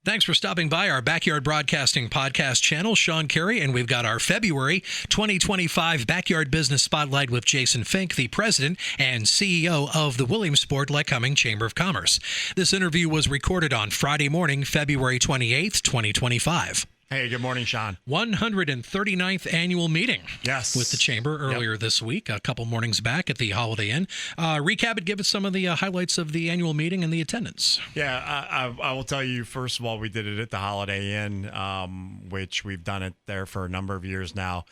Thanks for stopping by our Backyard Broadcasting podcast channel, Shawn Carey, and we've got our February 2025 Backyard Business Spotlight with Jason Fink, the president and CEO of the Williamsport Lycoming Chamber of Commerce. This interview was recorded on Friday morning, February 28th, 2025. Hey, good morning, Shawn. 139th annual meeting. Yes. With the Chamber earlier this week, a couple mornings back at the Holiday Inn. Recap it, give us some of the highlights of the annual meeting and the attendance. Yeah, I will tell you, first of all, we did it at the Holiday Inn, which we've done it there for a number of years now.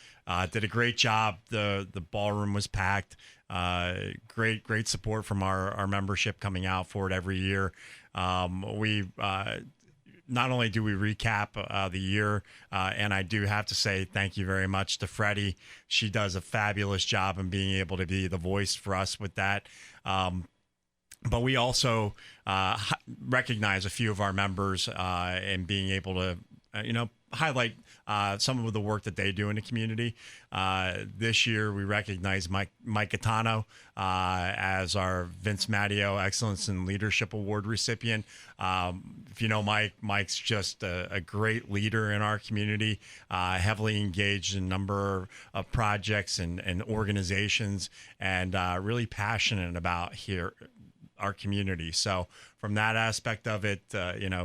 Did a great job. The ballroom was packed. Great support from our membership coming out for it every year. Not only do we recap the year, and I do have to say thank you very much to Freddie. She does a fabulous job in being able to be the voice for us with that. But we also recognize a few of our members and being able to, highlight some of the work that they do in the community. This year, we recognize Mike Gaetano as our Vince Matteo Excellence in Leadership Award recipient. If you know Mike, Mike's just a great leader in our community, heavily engaged in a number of projects and organizations, and really passionate about our community. So from that aspect of it,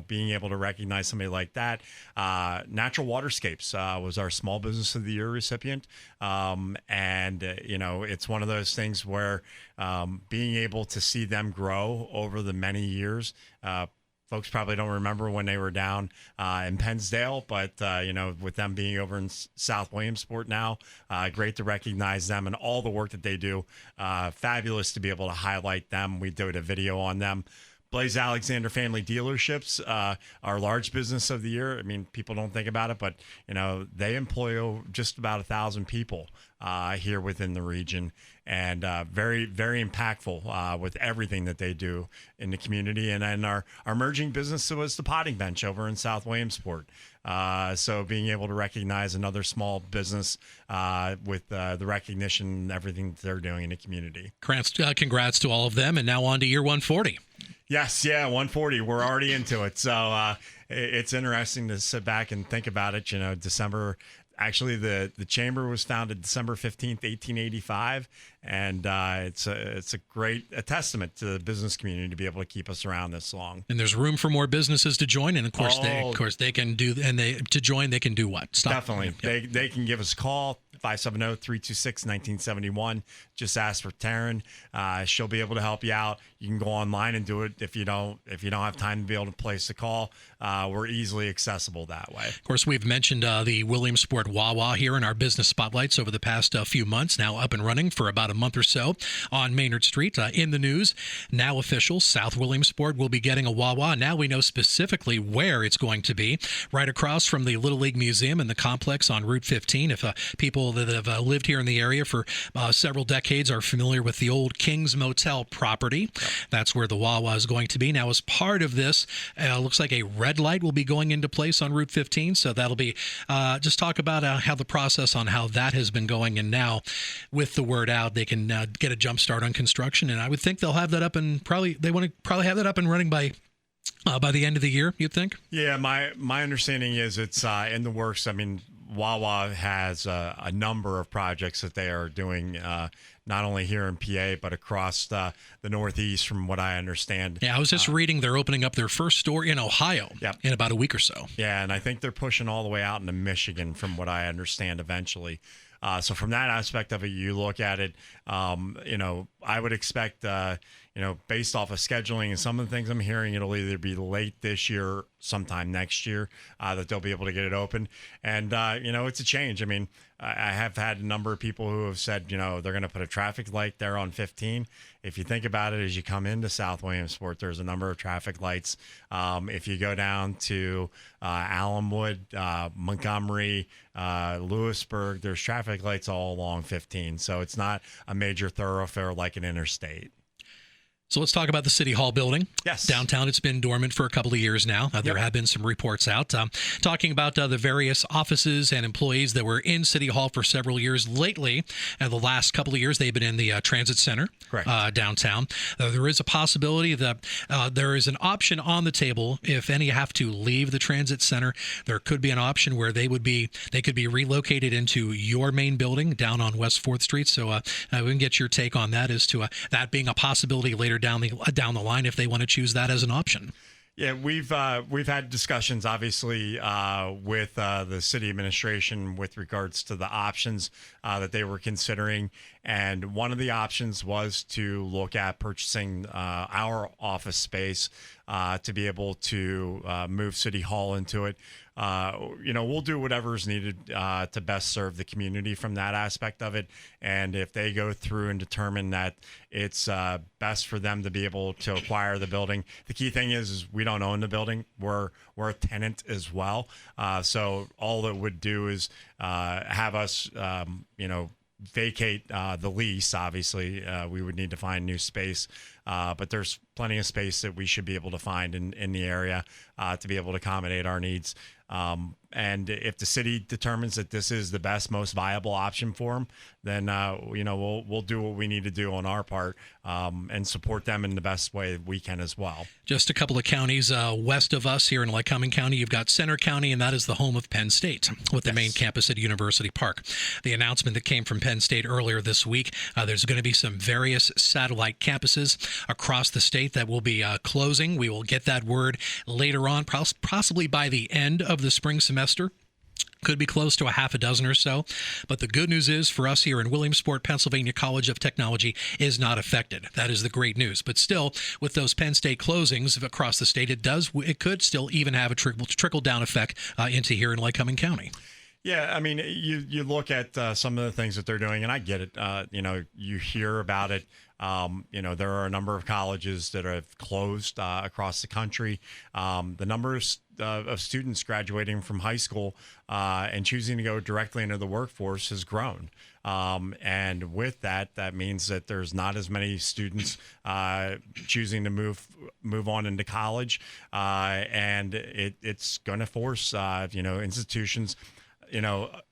being able to recognize somebody like that, Natural Waterscapes was our Small Business of the Year recipient. It's one of those things where being able to see them grow over the many years, folks probably don't remember when they were down in Pennsdale, but, with them being over in South Williamsport now, great to recognize them and all the work that they do. Fabulous to be able to highlight them. We did a video on them. Blaze Alexander Family Dealerships, our large business of the year. I mean, people don't think about it, but, they employ just about 1,000 people here within the region, and very, very impactful with everything that they do in the community. And then our emerging business was the Potting Bench over in South Williamsport. So being able to recognize another small business with the recognition and everything that they're doing in the community. Congrats to all of them. And now on to year 140. Yes, 140. We're already into it. So it's interesting to sit back and think about it. December. Actually, the chamber was founded December 15th, 1885, and it's a great testament to the business community to be able to keep us around this long. And there's room for more businesses to join, and of course they can do. And to join, they can do what? Definitely, yep. They can give us a call. 570-326-1971. Just ask for Taryn. She'll be able to help you out. You can go online and do it if you don't have time to be able to place a call. We're easily accessible that way. Of course, we've mentioned the Williamsport Wawa here in our business spotlights over the past few months. Now up and running for about a month or so on Maynard Street. In the news, now official, South Williamsport will be getting a Wawa. Now we know specifically where it's going to be, right across from the Little League Museum and the complex on Route 15. If people that have lived here in the area for several decades are familiar with the old King's Motel property. Yep. That's where the Wawa is going to be. Now, as part of this, looks like a red light will be going into place on Route 15. So that'll be just talk about how the process on how that has been going. And now with the word out, they can get a jump start on construction. And I would think they'll have that up and they want to probably have that up and running by the end of the year, you'd think? Yeah, my understanding is it's in the works. I mean, Wawa has a number of projects that they are doing, not only here in PA, but across the Northeast, from what I understand. Yeah, I was just reading they're opening up their first store in Ohio in about a week or so. Yeah, and I think they're pushing all the way out into Michigan, from what I understand, eventually. So from that aspect of it, you look at it, I would expect, based off of scheduling and some of the things I'm hearing, it'll either be late this year, sometime next year, that they'll be able to get it open. And, it's a change. I mean, I have had a number of people who have said, they're going to put a traffic light there on 15. If you think about it, as you come into South Williamsport, there's a number of traffic lights. If you go down to Allenwood, Montgomery, Lewisburg, there's traffic lights all along 15. So it's not a major thoroughfare like an interstate. So let's talk about the City Hall building. Yes. Downtown, it's been dormant for a couple of years now. There have been some reports out talking about the various offices and employees that were in City Hall for several years. Lately, the last couple of years, they've been in the Transit Center downtown. There is a possibility that there is an option on the table if any have to leave the Transit Center. There could be an option where they could be relocated into your main building down on West 4th Street. So we can get your take on that as to that being a possibility later down the line if they want to choose that as an option. Yeah, we've had discussions, obviously, with the city administration with regards to the options that they were considering, and one of the options was to look at purchasing our office space to be able to move City Hall into it. We'll do whatever is needed to best serve the community from that aspect of it. And if they go through and determine that it's best for them to be able to acquire the building, the key thing is we don't own the building. We're a tenant as well. So all it would do is have us, vacate the lease. Obviously, we would need to find new space, but there's plenty of space that we should be able to find in the area to be able to accommodate our needs. And if the city determines that this is the best, most viable option for them, then we'll do what we need to do on our part and support them in the best way we can as well. Just a couple of counties west of us here in Lycoming County, you've got Center County, and that is the home of Penn State with the main campus at University Park. The announcement that came from Penn State earlier this week, there's going to be some various satellite campuses across the state that will be closing. We will get that word later on, possibly by the end of the spring semester. Could be close to a half a dozen or so. But the good news is for us here in Williamsport, Pennsylvania College of Technology is not affected. That is the great news. But still, with those Penn State closings across the state, it could still even have a trickle-down effect into here in Lycoming County. Yeah, I mean, you look at some of the things that they're doing, and I get it. You hear about it. There are a number of colleges that have closed across the country. The numbers of students graduating from high school and choosing to go directly into the workforce has grown. And with that means that there's not as many students choosing to move on into college. And it's going to force, institutions.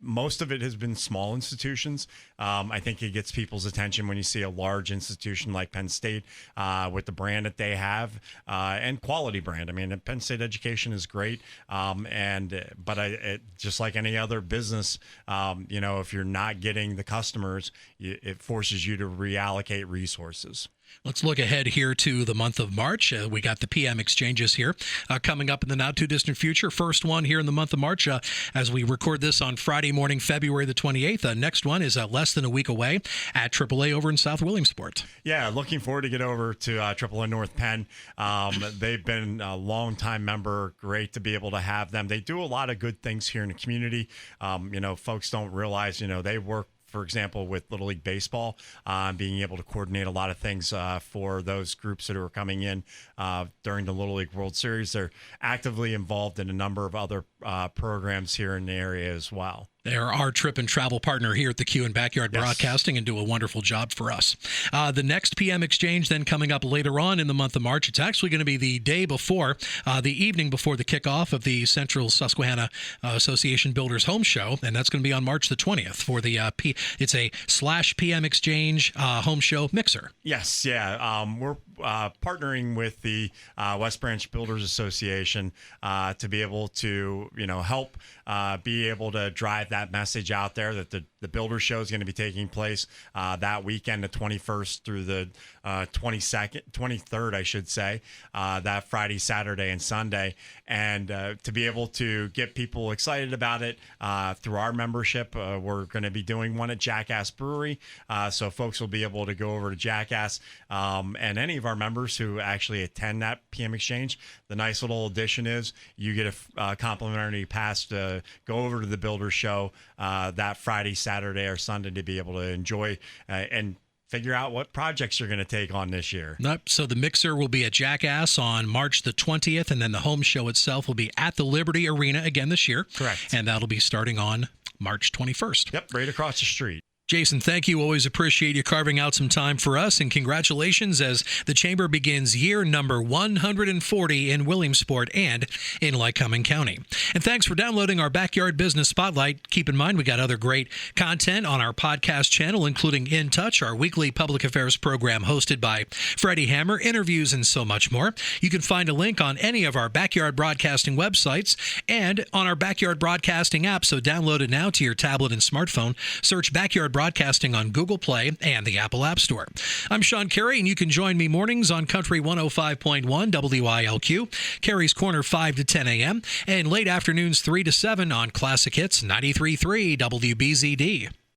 Most of it has been small institutions. I think it gets people's attention when you see a large institution like Penn State with the brand that they have and quality brand. I mean, Penn State education is great, but just like any other business, if you're not getting the customers, it forces you to reallocate resources. Let's look ahead here to the month of March. We got the PM exchanges here coming up in the not too distant future. First one here in the month of March as we record this on Friday morning, February the 28th. Next one is less than a week away at AAA over in South Williamsport. Yeah, looking forward to get over to AAA North Penn. They've been a longtime member. Great to be able to have them. They do a lot of good things here in the community. Folks don't realize, they work, for example, with Little League Baseball, being able to coordinate a lot of things for those groups that are coming in during the Little League World Series. They're actively involved in a number of other programs here in the area as well. They're our trip and travel partner here at the Q and Backyard Broadcasting and do a wonderful job for us. The next PM exchange then coming up later on in the month of March. It's actually going to be the day before, the evening before the kickoff of the Central Susquehanna Association Builders Home Show, and that's going to be on March the 20th for the it's a /PM exchange home show mixer. Yes, yeah. We're partnering with the West Branch Builders Association to be able to, help be able to drive that message out there that the Builder Show is going to be taking place that weekend, the 21st through the 23rd, I should say, that Friday, Saturday, and Sunday. And to be able to get people excited about it through our membership, we're going to be doing one at Jackass Brewery. So folks will be able to go over to Jackass. And any of our members who actually attend that PM exchange, the nice little addition is you get a complimentary pass to go over to the Builder Show that Friday, Saturday, or Sunday to be able to enjoy and figure out what projects you're going to take on this year. Nope. So the mixer will be at Jackass on March the 20th, and then the home show itself will be at the Liberty Arena again this year. Correct. And that'll be starting on March 21st. Yep, right across the street. Jason, thank you. Always appreciate you carving out some time for us, and congratulations as the Chamber begins year number 140 in Williamsport and in Lycoming County. And thanks for downloading our Backyard Business Spotlight. Keep in mind, we got other great content on our podcast channel, including In Touch, our weekly public affairs program hosted by Freddie Hammer, interviews, and so much more. You can find a link on any of our Backyard Broadcasting websites and on our Backyard Broadcasting app, so download it now to your tablet and smartphone. Search Backyard Broadcasting on Google Play and the Apple App Store. I'm Shawn Carey, and you can join me mornings on Country 105.1 WILQ, Carey's Corner 5 to 10 a.m., and late afternoons 3 to 7 on Classic Hits 93.3 WBZD.